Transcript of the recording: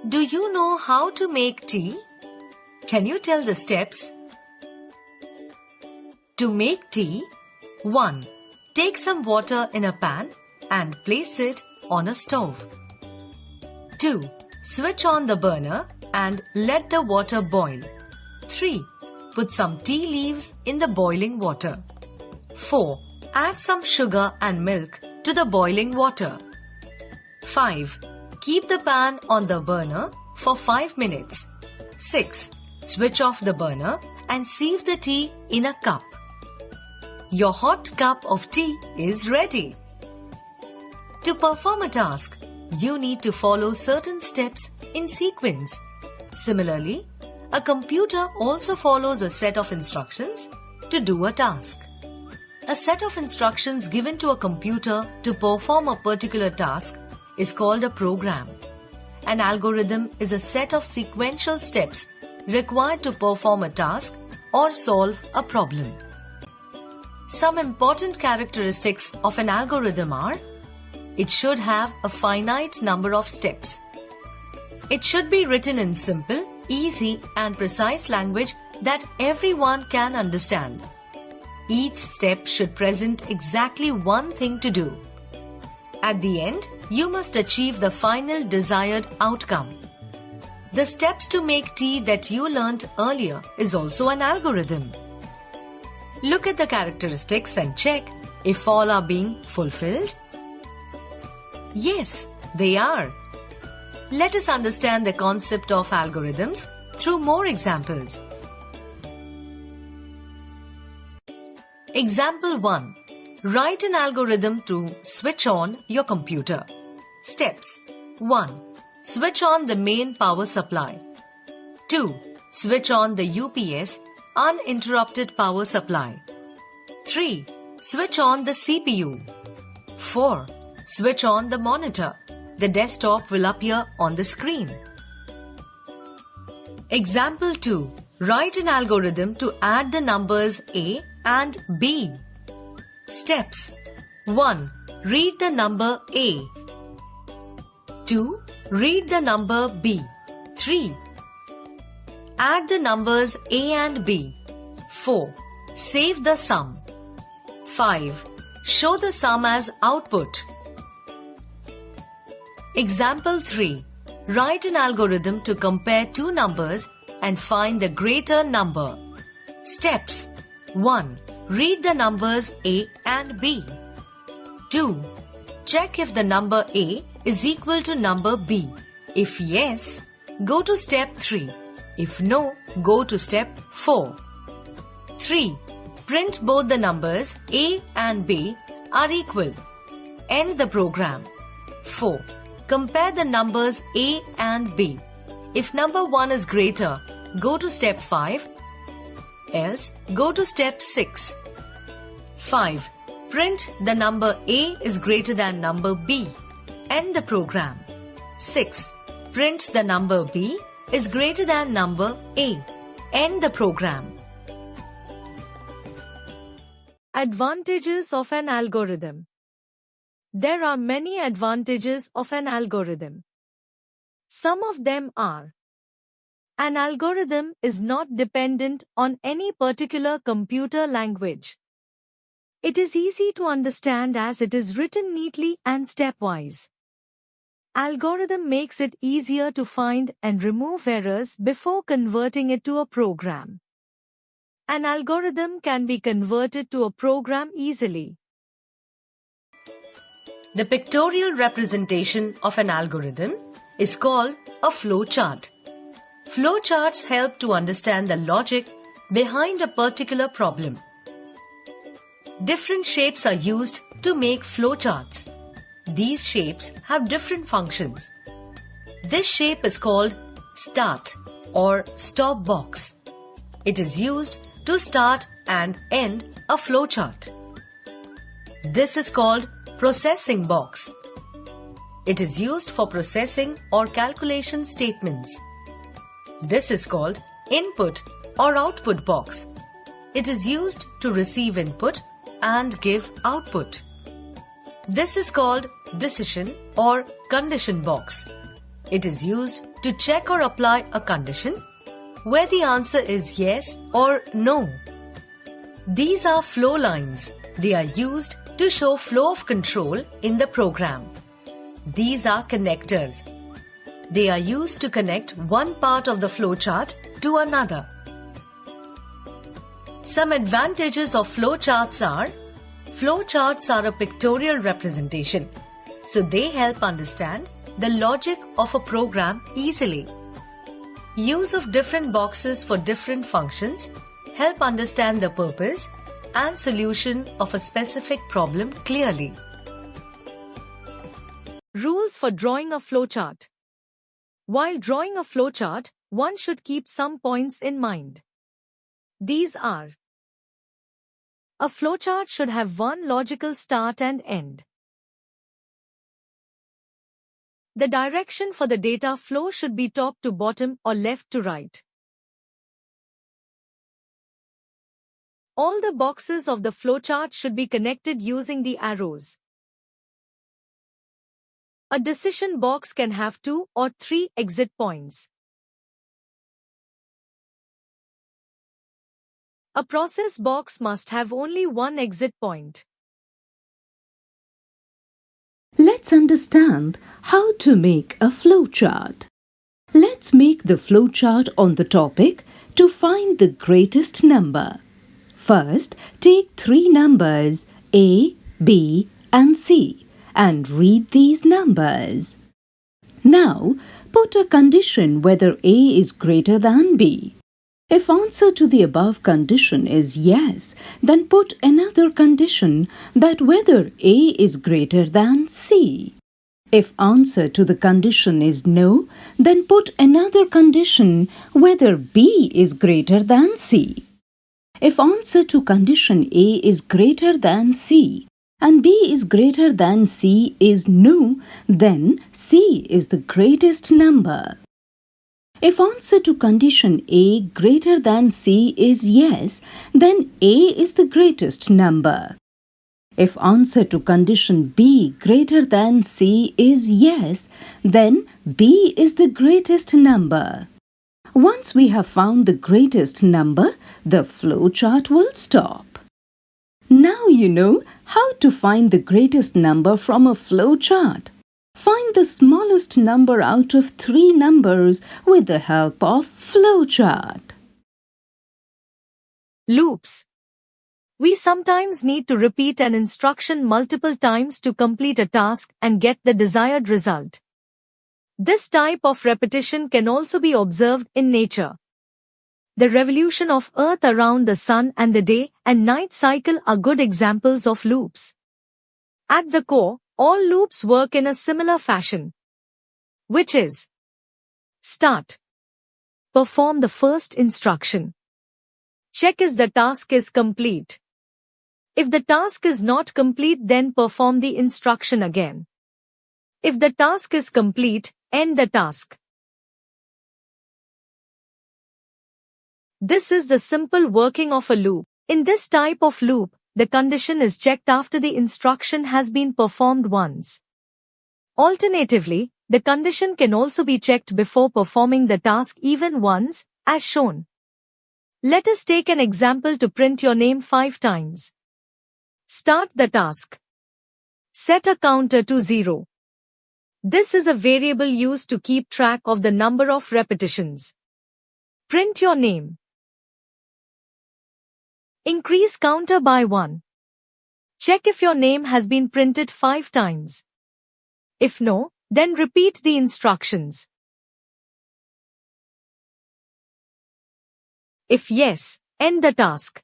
Do you know how to make tea? Can you tell the steps? To make tea, 1. Take some water in a pan and place it on a stove. 2. Switch on the burner and let the water boil. 3. Put some tea leaves in the boiling water. 4. Add some sugar and milk to the boiling water. 5. Keep the pan on the burner for 5 minutes. 6. Switch off the burner and sieve the tea in a cup. Your hot cup of tea is ready. To perform a task, you need to follow certain steps in sequence. Similarly, a computer also follows a set of instructions to do a task. A set of instructions given to a computer to perform a particular task is called a program. An algorithm is a set of sequential steps required to perform a task or solve a problem. Some important characteristics of an algorithm are: it should have a finite number of steps. It should be written in simple, easy and precise language that everyone can understand. Each step should present exactly one thing to do. At the end, you must achieve the final desired outcome. The steps to make tea that you learnt earlier is also an algorithm. Look at the characteristics and check if all are being fulfilled. Yes, they are. Let us understand the concept of algorithms through more examples. Example 1. Write an algorithm to switch on your computer. Steps: 1. Switch on the main power supply. 2. Switch on the UPS, uninterrupted power supply. 3. Switch on the CPU. 4. Switch on the monitor. The desktop will appear on the screen. Example 2. Write an algorithm to add the numbers A and B. Steps: 1. Read the number A. 2. Read the number B. 3. Add the numbers A and B. 4. Save the sum. 5. Show the sum as output. Example 3. Write an algorithm to compare two numbers and find the greater number. Steps: 1. Read the numbers A and B. 2. Check if the number A is equal to number B. If yes, go to step 3. If no, go to step 4. 3. Print both the numbers A and B are equal. End the program. 4. Compare the numbers A and B. If number 1 is greater, go to step 5. Else, go to step 6. 5. Print the number A is greater than number B. End the program. 6. Print the number B is greater than number A. End the program. Advantages of an algorithm. There are many advantages of an algorithm. Some of them are: an algorithm is not dependent on any particular computer language. It is easy to understand as it is written neatly and stepwise. Algorithm makes it easier to find and remove errors before converting it to a program. An algorithm can be converted to a program easily. The pictorial representation of an algorithm is called a flowchart. Flowcharts help to understand the logic behind a particular problem. Different shapes are used to make flowcharts. These shapes have different functions. This shape is called start or stop box. It is used to start and end a flowchart. This is called processing box. It is used for processing or calculation statements. This is called input or output box. It is used to receive input and give output. This is called decision or condition box. It is used to check or apply a condition where the answer is yes or no. These are flow lines. They are used to show flow of control in the program. These are connectors. They are used to connect one part of the flowchart to another. Some advantages of flowcharts are: flowcharts are a pictorial representation, so they help understand the logic of a program easily. Use of different boxes for different functions help understand the purpose and solution of a specific problem clearly. Rules for drawing a flowchart. While drawing a flowchart, one should keep some points in mind. These are: a flowchart should have one logical start and end. The direction for the data flow should be top to bottom or left to right. All the boxes of the flowchart should be connected using the arrows. A decision box can have 2 or 3 exit points. A process box must have only one exit point. Let's understand how to make a flowchart. Let's make the flowchart on the topic to find the greatest number. First, take 3 numbers A, B and C and read these numbers. Now, put a condition whether A is greater than B. If answer to the above condition is yes, then put another condition that whether A is greater than C. If answer to the condition is no, then put another condition whether B is greater than C. If answer to condition A is greater than C and B is greater than C is no, then C is the greatest number. If answer to condition A greater than C is yes, then A is the greatest number. If answer to condition B greater than C is yes, then B is the greatest number. Once we have found the greatest number, the flowchart will stop. Now you know how to find the greatest number from a flowchart. Find the smallest number out of 3 numbers with the help of flowchart. Loops. We sometimes need to repeat an instruction multiple times to complete a task and get the desired result. This type of repetition can also be observed in nature. The revolution of Earth around the sun and the day and night cycle are good examples of loops. At the core, all loops work in a similar fashion, which is: start. Perform the first instruction. Check if the task is complete. If the task is not complete, then perform the instruction again. If the task is complete, end the task. This is the simple working of a loop. In this type of loop, the condition is checked after the instruction has been performed once. Alternatively, the condition can also be checked before performing the task even once, as shown. Let us take an example to print your name 5 times. Start the task. Set a counter to 0. This is a variable used to keep track of the number of repetitions. Print your name. Increase counter by 1. Check if your name has been printed 5 times. If no, then repeat the instructions. If yes, end the task.